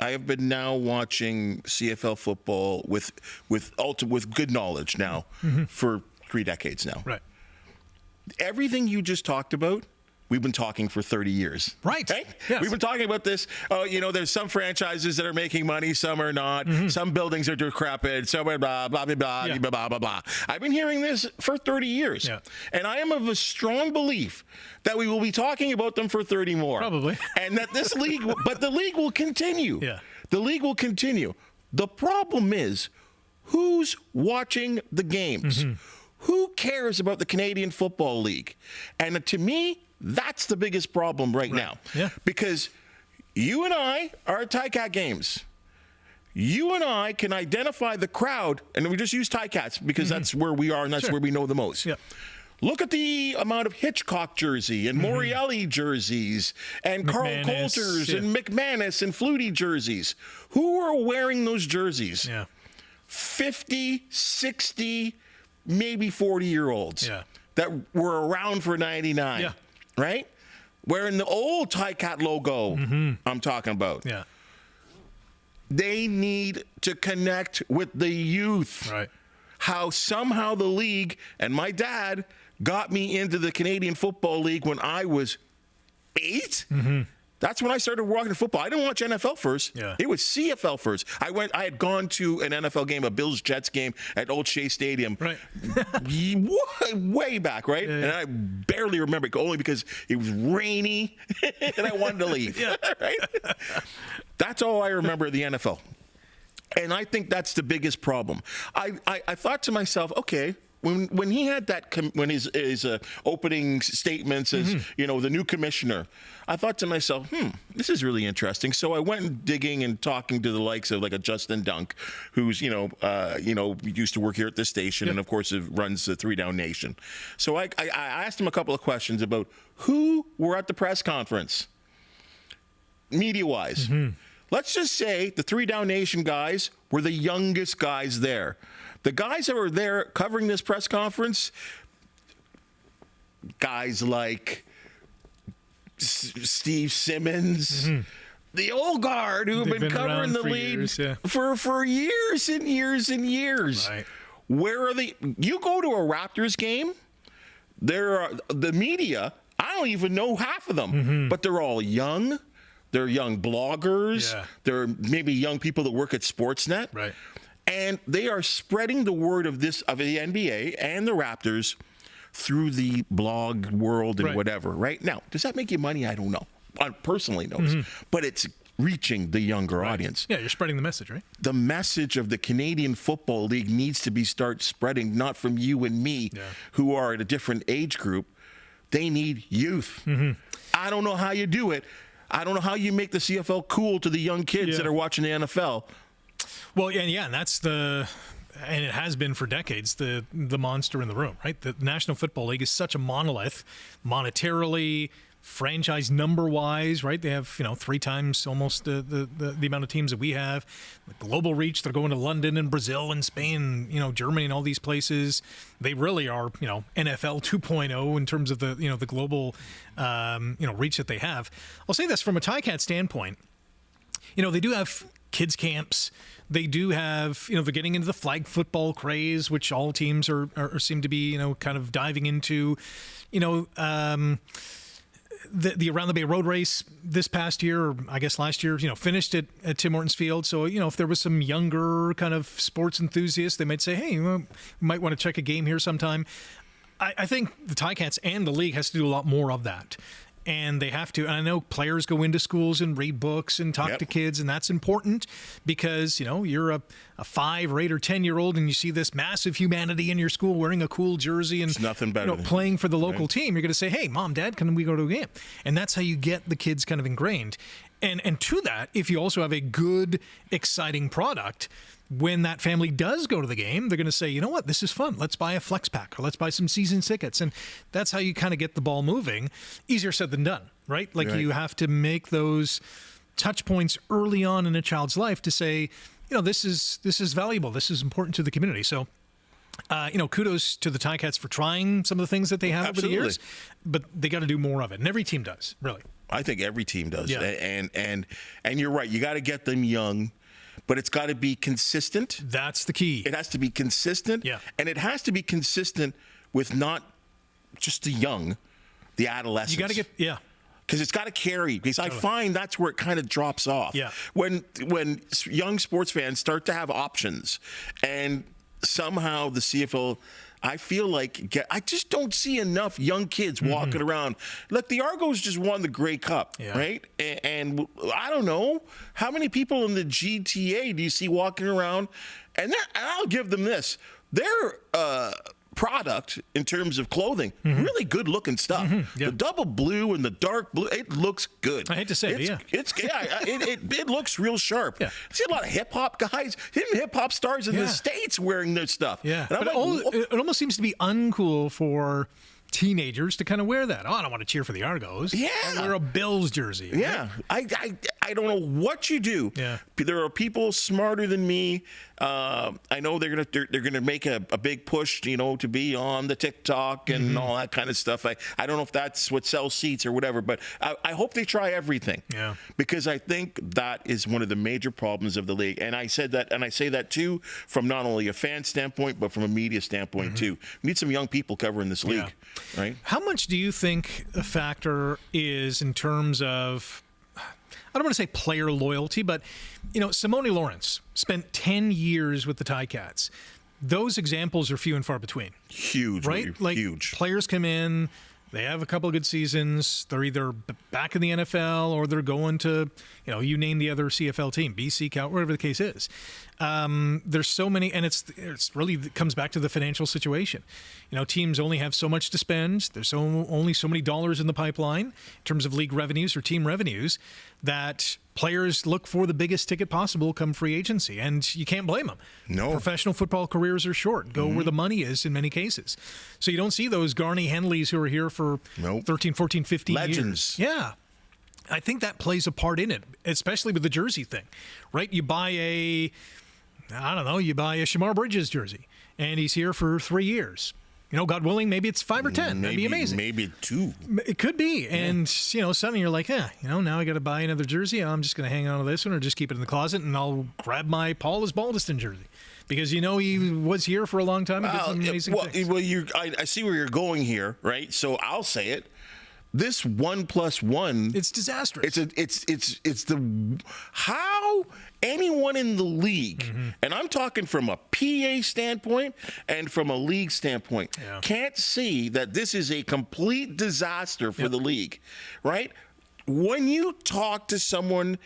Speaker 1: I have been now watching CFL football with good knowledge now for 3 decades now.
Speaker 2: Right.
Speaker 1: Everything you just talked about, we've been talking for 30 years.
Speaker 2: Right. Yes.
Speaker 1: We've been talking about this. There's some franchises that are making money, some are not. Some buildings are decrepit, some are blah, blah, blah, blah,
Speaker 2: Yeah.
Speaker 1: blah, blah, blah. I've been hearing this for 30 years.
Speaker 2: Yeah.
Speaker 1: And I am of a strong belief that we will be talking about them for 30 more.
Speaker 2: Probably.
Speaker 1: And that this league, but the league will continue.
Speaker 2: Yeah.
Speaker 1: The league will continue. The problem is, who's watching the games? Who cares about the Canadian Football League? And to me, that's the biggest problem right now.
Speaker 2: Yeah.
Speaker 1: Because you and I are at Ticat games. You and I can identify the crowd, and we just use Ticats because that's where we are and that's where we know the most.
Speaker 2: Yeah.
Speaker 1: Look at the amount of Hitchcock jersey and Morreale jerseys and Carl
Speaker 2: McManus,
Speaker 1: Coulters and McManus and Flutie jerseys. Who are wearing those jerseys?
Speaker 2: Yeah.
Speaker 1: 50, 60, maybe 40-year-olds that were around for 99,
Speaker 2: Yeah.
Speaker 1: right? Wearing the old Ticat logo I'm talking about.
Speaker 2: Yeah.
Speaker 1: They need to connect with the youth.
Speaker 2: Right.
Speaker 1: How somehow the league and my dad got me into the Canadian Football League when I was 8. That's when I started watching football. I didn't watch NFL first.
Speaker 2: Yeah.
Speaker 1: It was CFL first. I had gone to an NFL game, a Bills-Jets game at Old Shea Stadium.
Speaker 2: Right.
Speaker 1: way back, right?
Speaker 2: Yeah.
Speaker 1: And I barely remember it, only because it was rainy and I wanted to leave.
Speaker 2: Yeah.
Speaker 1: Right? That's all I remember of the NFL. And I think that's the biggest problem. I thought to myself, okay, when he had that, when his opening statements as, you know, the new commissioner, I thought to myself, this is really interesting. So I went digging and talking to the likes of like a Justin Dunk, who's, used to work here at this station and of course runs the 3 Down Nation. So I asked him a couple of questions about who were at the press conference, media-wise. Let's just say the 3 Down Nation guys were the youngest guys there. The guys that were there covering this press conference, guys like Steve Simmons, the old guard who have been covering the league for years and years and years.
Speaker 2: Right.
Speaker 1: Where are they? You go to a Raptors game, the media, I don't even know half of them, but they're all young. They're young bloggers. Yeah. They're maybe young people that work at Sportsnet.
Speaker 2: Right.
Speaker 1: And they are spreading the word of the NBA and the Raptors through the blog world and whatever. Right now, does that make you money? I don't know. I personally know, but it's reaching the younger audience.
Speaker 2: Yeah, you're spreading the message, right?
Speaker 1: The message of the Canadian Football League needs to start spreading, not from you and me, who are at a different age group. They need youth. I don't know how you do it. I don't know how you make the CFL cool to the young kids that are watching the NFL.
Speaker 2: Well, and that's and it has been for decades, the monster in the room, right? The National Football League is such a monolith, monetarily, franchise number-wise, right? They have 3 times almost the amount of teams that we have. The global reach, they're going to London and Brazil and Spain, Germany and all these places. They really are, NFL 2.0 in terms of the global, reach that they have. I'll say this from a Ticats standpoint. They do have kids camps. They do have, they're getting into the flag football craze, which all teams are seem to be, kind of diving into. The Around the Bay Road Race this past year, or I guess last year, finished at Tim Hortons Field. So, if there was some younger kind of sports enthusiasts, they might say, hey, we might want to check a game here sometime. I think the Ticats and the league has to do a lot more of that. And they have to, and I know players go into schools and read books and talk to kids, and that's important because, you're a 5 or 8 or 10-year-old and you see this massive humanity in your school wearing a cool jersey and
Speaker 1: it's nothing better than
Speaker 2: playing for the local team. You're going to say, hey, Mom, Dad, can we go to a game? And that's how you get the kids kind of ingrained. And to that, if you also have a good, exciting product, when that family does go to the game, they're going to say, you know what, this is fun. Let's buy a flex pack or let's buy some season tickets. And that's how you kind of get the ball moving. Easier said than done, right? You have to make those touch points early on in a child's life to say, this is valuable. This is important to the community. So, kudos to the Ticats for trying some of the things that they have over the years, but they got to do more of it. And every team does, really.
Speaker 1: I think every team does.
Speaker 2: Yeah.
Speaker 1: And you're right. You got to get them young. But it's got to be consistent.
Speaker 2: That's the key.
Speaker 1: It has to be consistent.
Speaker 2: Yeah.
Speaker 1: And it has to be consistent with not just the young, the adolescents.
Speaker 2: You got to get,
Speaker 1: because it's got to carry. Because I find that's where it kind of drops off.
Speaker 2: Yeah.
Speaker 1: When young sports fans start to have options and somehow the CFL, I feel like I just don't see enough young kids walking around. Look, the Argos just won the Grey Cup, right? And I don't know how many people in the GTA do you see walking around? And I'll give them this: their product in terms of clothing, really good looking stuff. The double blue and the dark blue, it looks good.
Speaker 2: I hate to say
Speaker 1: it looks real sharp. I see a lot of hip hop guys, even hip hop stars in the States wearing their stuff.
Speaker 2: Yeah, but it almost seems to be uncool for teenagers to kind of wear that. Oh, I don't want to cheer for the Argos.
Speaker 1: Yeah,
Speaker 2: I'll wear a Bills jersey. Right?
Speaker 1: Yeah, I don't know what you do.
Speaker 2: Yeah,
Speaker 1: there are people smarter than me. I know they're gonna make a big push, to be on the TikTok and all that kind of stuff. I don't know if that's what sells seats or whatever, but I hope they try everything.
Speaker 2: Yeah,
Speaker 1: because I think that is one of the major problems of the league. And I said that, and I say that too, from not only a fan standpoint, but from a media standpoint too. We need some young people covering this league. Right?
Speaker 2: How much do you think a factor is in terms of, I don't want to say player loyalty, but, Simone Lawrence spent 10 years with the Ticats. Those examples are few and far between.
Speaker 1: Huge,
Speaker 2: right?
Speaker 1: Huge.
Speaker 2: Players come in, They have a couple of good seasons. They're either back in the NFL or they're going to, you name the other CFL team, BC, Cal, whatever the case is. There's so many, and it's really it comes back to the financial situation. Teams only have so much to spend. There's only so many dollars in the pipeline in terms of league revenues or team revenues that players look for the biggest ticket possible come free agency, and you can't blame them.
Speaker 1: No.
Speaker 2: Professional football careers are short. Go where the money is in many cases. So you don't see those Garney Henleys who are here for 13, 14, 15
Speaker 1: Legends.
Speaker 2: years. Yeah. I think that plays a part in it, especially with the jersey thing, right? You buy a Shamar Bridges jersey, and he's here for 3 years. God willing, maybe it's 5 or 10. That'd be amazing.
Speaker 1: Maybe 2.
Speaker 2: It could be. And, suddenly you're like, now I got to buy another jersey. I'm just going to hang on to this one or just keep it in the closet, and I'll grab my Paul Osbaldiston jersey. Because he was here for a long time and did some amazing things.
Speaker 1: Well, I see where you're going here, right? So I'll say it. This 1+1,
Speaker 2: it's disastrous.
Speaker 1: It's the how anyone in the league, and I'm talking from a PA standpoint and from a league standpoint, can't see that this is a complete disaster for the league, right? When you talk to someone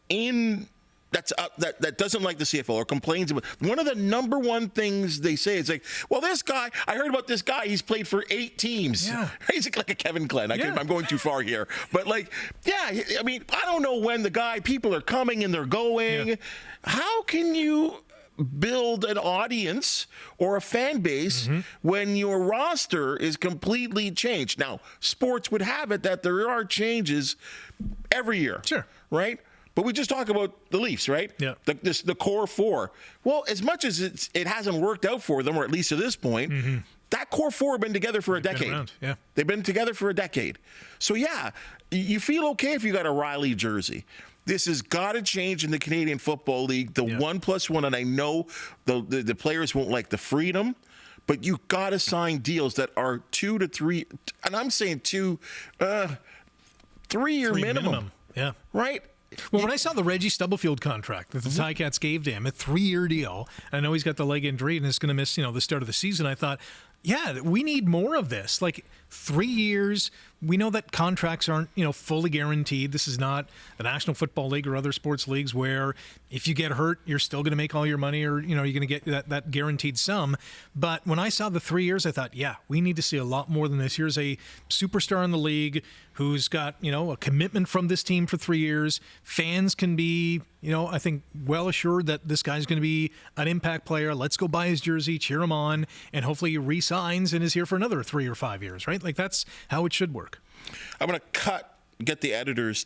Speaker 1: that doesn't like the CFL or complains about, one of the number one things they say is like, well, this guy, I heard about this guy, he's played for 8 teams.
Speaker 2: Yeah.
Speaker 1: He's like a Kevin Glenn. I'm going too far here. But I don't know when people are coming and they're going. Yeah. How can you build an audience or a fan base when your roster is completely changed? Now, sports would have it that there are changes every year.
Speaker 2: Sure.
Speaker 1: Right? But we just talk about the Leafs, right?
Speaker 2: Yeah.
Speaker 1: The core 4. Well, as much as it hasn't worked out for them, or at least to this point, that core 4 have been together for a decade.
Speaker 2: Yeah.
Speaker 1: They've been together for a decade. So, you feel okay if you got a Riley jersey. This has got to change in the Canadian Football League, the 1+1, and I know the players won't like the freedom, but you got to sign deals that are 2 to 3, and I'm saying 3-year minimum.
Speaker 2: Yeah.
Speaker 1: Right?
Speaker 2: Well, when I saw the Reggie Stubblefield contract that the Ticats gave to him, a 3-year deal, and I know he's got the leg injury and is going to miss, the start of the season, I thought, we need more of this. Like 3 years. We know that contracts aren't, fully guaranteed. This is not the National Football League or other sports leagues where if you get hurt, you're still going to make all your money or, you're going to get that guaranteed sum. But when I saw the 3 years, I thought, we need to see a lot more than this. Here's a superstar in the league who's got, a commitment from this team for 3 years. Fans can be, I think well assured that this guy's going to be an impact player. Let's go buy his jersey, cheer him on, and hopefully he re-signs and is here for another 3 or 5 years, right? Like that's how it should work.
Speaker 1: I'm going to get the editors,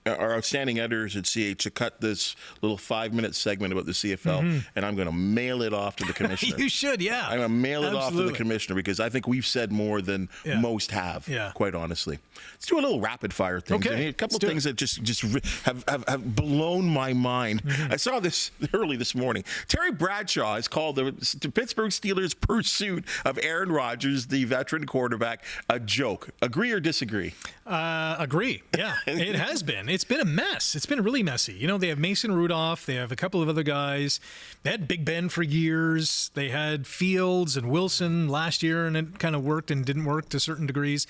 Speaker 1: our outstanding editors at CH, to cut this little 5-minute segment about the CFL, and I'm going to mail it off to the commissioner.
Speaker 2: You should, yeah.
Speaker 1: I'm going to mail it off to the commissioner because I think we've said more than most have, quite honestly. Let's do a little rapid fire thing.
Speaker 2: Okay.
Speaker 1: A couple of things that just have blown my mind. I saw this early this morning. Terry Bradshaw has called the Pittsburgh Steelers' pursuit of Aaron Rodgers, the veteran quarterback, a joke. Agree or disagree?
Speaker 2: Agree. Yeah, it has been. It's been a mess. It's been really messy. They have Mason Rudolph. They have a couple of other guys. They had Big Ben for years. They had Fields and Wilson last year, and it kind of worked and didn't work to certain degrees.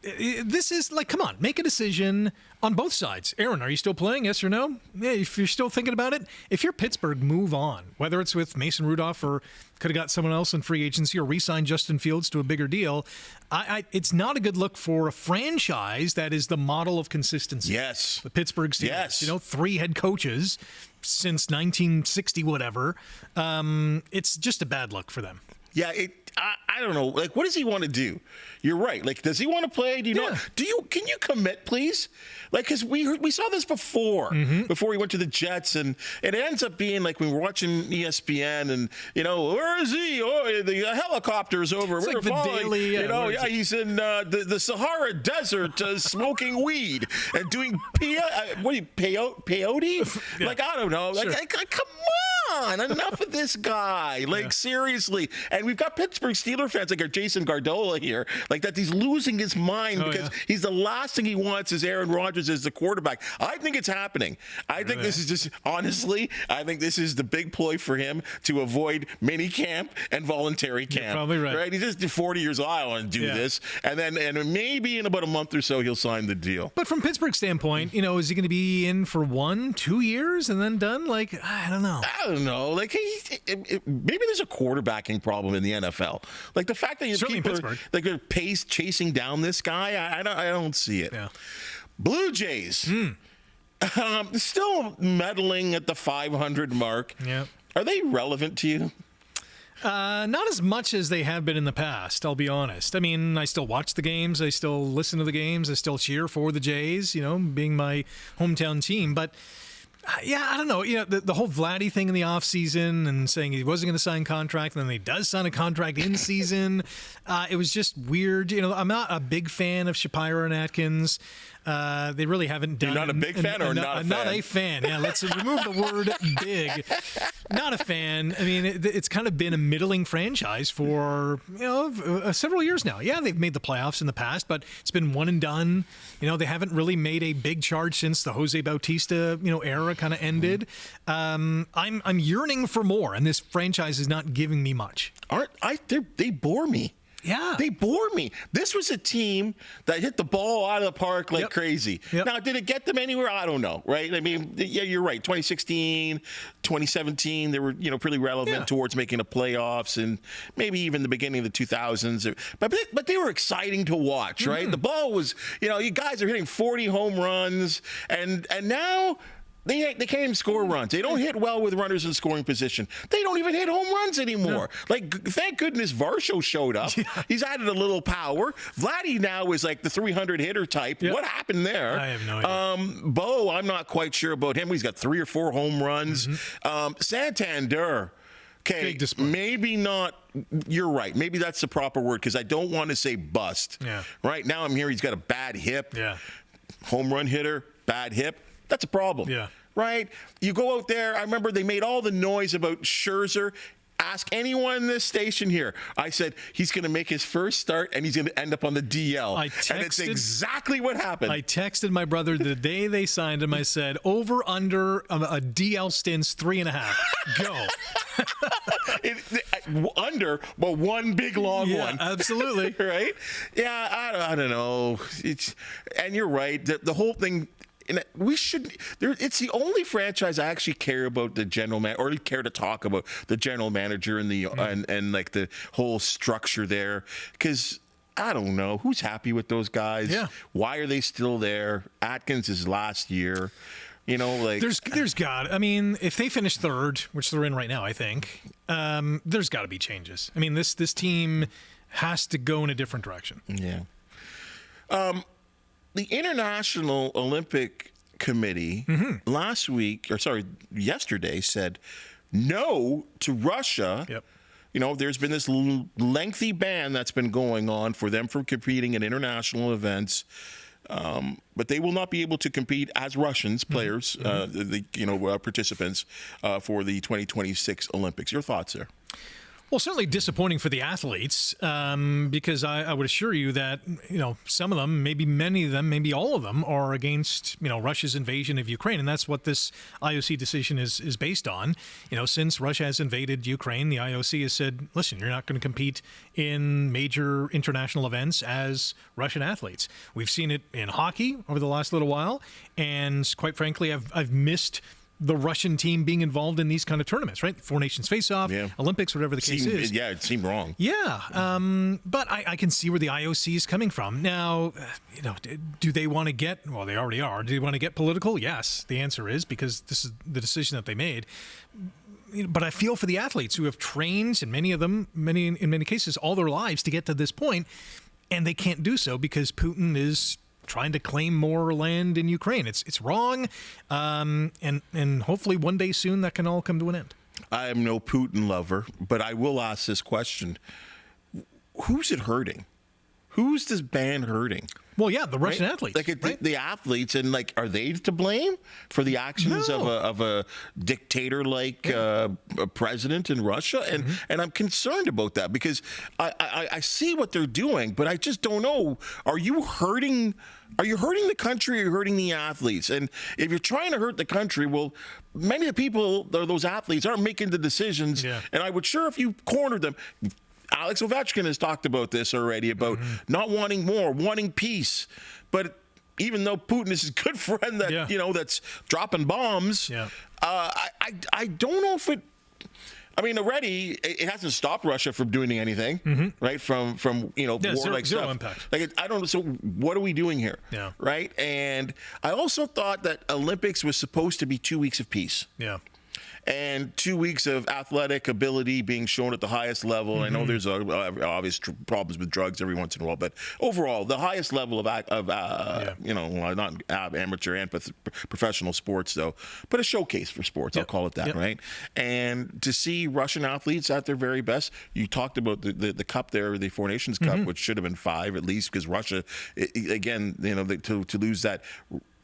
Speaker 2: This is like, come on, make a decision on both sides. Aaron, are you still playing? Yes or no? Yeah, if you're still thinking about it, if you're Pittsburgh, move on. Whether it's with Mason Rudolph or could have got someone else in free agency or re-signed Justin Fields to a bigger deal. It's not a good look for a franchise that is the model of consistency.
Speaker 1: Yes.
Speaker 2: The Pittsburgh Steelers.
Speaker 1: Yes.
Speaker 2: 3 head coaches since 1960, whatever. It's just a bad look for them.
Speaker 1: Yeah, I don't know. Like, what does he want to do? You're right. Like, does he want to play? Do you know? Can you commit, please? Like, because we saw this before he went to the Jets, and it ends up being like we were watching ESPN, and where is he? Oh, the helicopter's over.
Speaker 2: It's
Speaker 1: we're
Speaker 2: like
Speaker 1: following.
Speaker 2: The daily,
Speaker 1: he's in the Sahara Desert smoking weed and doing peyote.
Speaker 2: Yeah.
Speaker 1: Like, I don't know. Like,
Speaker 2: Sure.
Speaker 1: come on, enough of this guy. Like, seriously. And we've got Pittsburgh Steelers fans like our Jason Gardola here, like that he's losing his mind because he's the last thing he wants is Aaron Rodgers as the quarterback. I think it's happening. I think this is just, honestly, I think this is the big ploy for him to avoid mini camp and voluntary camp.
Speaker 2: You're probably right.
Speaker 1: He's just 40 years old. I want to do this. And then maybe in about a month or so, he'll sign the deal.
Speaker 2: But from Pittsburgh's standpoint, is he going to be in for 1-2 years and then done? Like, I don't know.
Speaker 1: Like, maybe there's a quarterbacking problem in the NFL. Like, the fact that people are chasing down this guy, I don't see it. Yeah. Blue Jays. Still meddling at the 500 mark. Yeah. Are they relevant to you?
Speaker 2: Not as much as they have been in the past, I'll be honest. I mean, I still watch the games. I still listen to the games. I still cheer for the Jays, being my hometown team. But, I don't know. The whole Vladdy thing in the offseason and saying he wasn't going to sign a contract, and then he does sign a contract in season. It was just weird. I'm not a big fan of Shapiro and Atkins. They really haven't done.
Speaker 1: You're not a big fan or not a fan?
Speaker 2: Not a fan. Yeah, let's remove the word big. Not a fan. I mean, it's kind of been a middling franchise for several years now. Yeah, they've made the playoffs in the past, but it's been one and done. They haven't really made a big charge since the Jose Bautista era kind of ended. I'm yearning for more, and this franchise is not giving me much.
Speaker 1: They bore me.
Speaker 2: Yeah.
Speaker 1: They bore me. This was a team that hit the ball out of the park like crazy. Yep. Now, did it get them anywhere? I don't know, right? I mean, yeah, you're right. 2016, 2017, they were, pretty relevant towards making the playoffs and maybe even the beginning of the 2000s. But they were exciting to watch, right? The ball was, you guys are hitting 40 home runs, and now They can't even score runs. They don't hit well with runners in scoring position. They don't even hit home runs anymore. No. Like, thank goodness Varsho showed up. Yeah. He's added a little power. Vladdy now is like the 300 hitter type. Yep. What happened there?
Speaker 2: I have no idea.
Speaker 1: Bo, I'm not quite sure about him. He's got 3 or 4 home runs. Santander. Okay, maybe not. You're right. Maybe that's the proper word because I don't want to say bust. Yeah. Right now I'm hearing he's got a bad hip. Yeah. Home run hitter, bad hip. That's a problem. Yeah. Right? You go out there. I remember they made all the noise about Scherzer. Ask anyone in this station here. I said, he's going to make his first start, and he's going to end up on the DL. And it's exactly what happened.
Speaker 2: I texted my brother the day they signed him. I said, over, under, a DL stints 3.5. Go.
Speaker 1: Under, but one big, long one.
Speaker 2: Absolutely.
Speaker 1: Right? Yeah, I don't know. And you're right. The whole thing... it's the only franchise I actually care about the general man, or care to talk about the general manager and the and like the whole structure there, because I don't know who's happy with those guys. Yeah. Why are they still there? Atkins is last year.
Speaker 2: There's got. I mean, if they finish third, which they're in right now, I think there's got to be changes. I mean, this year has to go in a different direction.
Speaker 1: Yeah. The International Olympic Committee yesterday said no to Russia. Yep. There's been this lengthy ban that's been going on for them from competing in international events. But they will not be able to compete as Russians, players, participants for the 2026 Olympics. Your thoughts there?
Speaker 2: Well, certainly disappointing for the athletes because I would assure you that, some of them, maybe many of them, maybe all of them are against, Russia's invasion of Ukraine. And that's what this IOC decision is based on. Since Russia has invaded Ukraine, the IOC has said, listen, you're not going to compete in major international events as Russian athletes. We've seen it in hockey over the last little while. And quite frankly, I've missed the Russian team being involved in these kind of tournaments, right? Four Nations face-off, Olympics, whatever the case is.
Speaker 1: Yeah, it seemed wrong.
Speaker 2: Yeah, but I can see where the IOC is coming from. Now, do they want to get, well, they already are. Do they want to get political? Yes, the answer is, because this is the decision that they made. But I feel for the athletes who have trained, and many of them, in many cases, all their lives to get to this point, and they can't do so because Putin is trying to claim more land in Ukraine. It's wrong, and hopefully one day soon that can all come to an end.
Speaker 1: I am no Putin lover, but I will ask this question. Who's it hurting? who's this ban hurting?
Speaker 2: Well, yeah, the Russian
Speaker 1: Right?
Speaker 2: athletes.
Speaker 1: Like
Speaker 2: right?
Speaker 1: the athletes, and like, are they to blame for the actions of a dictator like a president in Russia? And I'm concerned about that because I see what they're doing, but I just don't know. Are you hurting the country, or are you hurting the athletes? And if you're trying to hurt the country, well, many of the people, those athletes, aren't making the decisions.
Speaker 2: Yeah.
Speaker 1: And I would sure if you cornered them. Alex Ovechkin has talked about this already, about not wanting more, wanting peace. But even though Putin is his good friend that that's dropping bombs, I don't know if it. I mean, already it hasn't stopped Russia from doing anything, right? From war-like
Speaker 2: zero
Speaker 1: stuff.
Speaker 2: impact.
Speaker 1: Like I don't know. So what are we doing here?
Speaker 2: Yeah.
Speaker 1: Right. And I also thought that Olympics was supposed to be 2 weeks of peace.
Speaker 2: Yeah.
Speaker 1: And 2 weeks of athletic ability being shown at the highest level. I know there's obvious problems with drugs every once in a while, but overall, the highest level of not amateur and professional sports, though, but a showcase for sports. I'll call it that, right? And to see Russian athletes at their very best, you talked about the cup there, the Four Nations Cup, which should have been 5 at least, because Russia, again, to lose that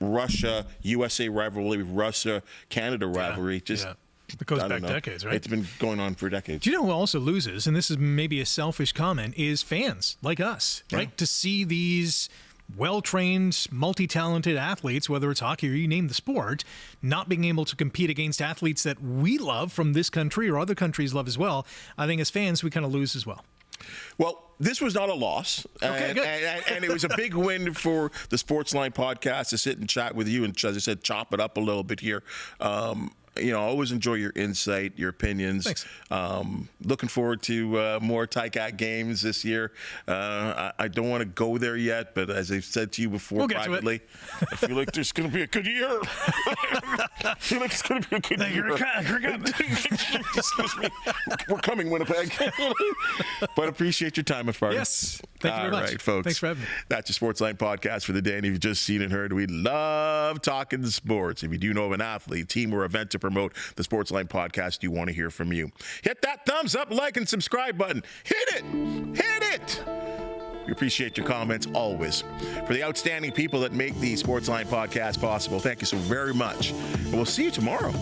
Speaker 1: Russia-USA rivalry, Russia-Canada rivalry, just.
Speaker 2: Yeah. It goes back decades, right?
Speaker 1: It's been going on for decades.
Speaker 2: Do you know who also loses, and this is maybe a selfish comment, is fans like us, right? To see these well-trained, multi-talented athletes, whether it's hockey or you name the sport, not being able to compete against athletes that we love from this country or other countries love as well. I think as fans, we kind of lose as well.
Speaker 1: Well, this was not a loss,
Speaker 2: Okay, good.
Speaker 1: and it was a big win for the Sportsline podcast to sit and chat with you and, as I said, chop it up a little bit here. I always enjoy your insight, your opinions.
Speaker 2: Thanks.
Speaker 1: Looking forward to more TICAC games this year. I don't want to go there yet, but as I've said to you before privately, I feel like there's going to be a good year. I feel like it's going to be a good year. Excuse me. We're coming, Winnipeg. But appreciate your time, Martin.
Speaker 2: Yes. Thank you very much.
Speaker 1: All right, folks.
Speaker 2: Thanks for having me.
Speaker 1: That's your Sportsline podcast for the day. And if you've just seen and heard, we love talking sports. If you do know of an athlete, team, or event to promote the Sportsline podcast, you want to hear from you. Hit that thumbs up, like, and subscribe button. Hit it! Hit it! We appreciate your comments always. For the outstanding people that make the Sportsline podcast possible, thank you so very much. And we'll see you tomorrow.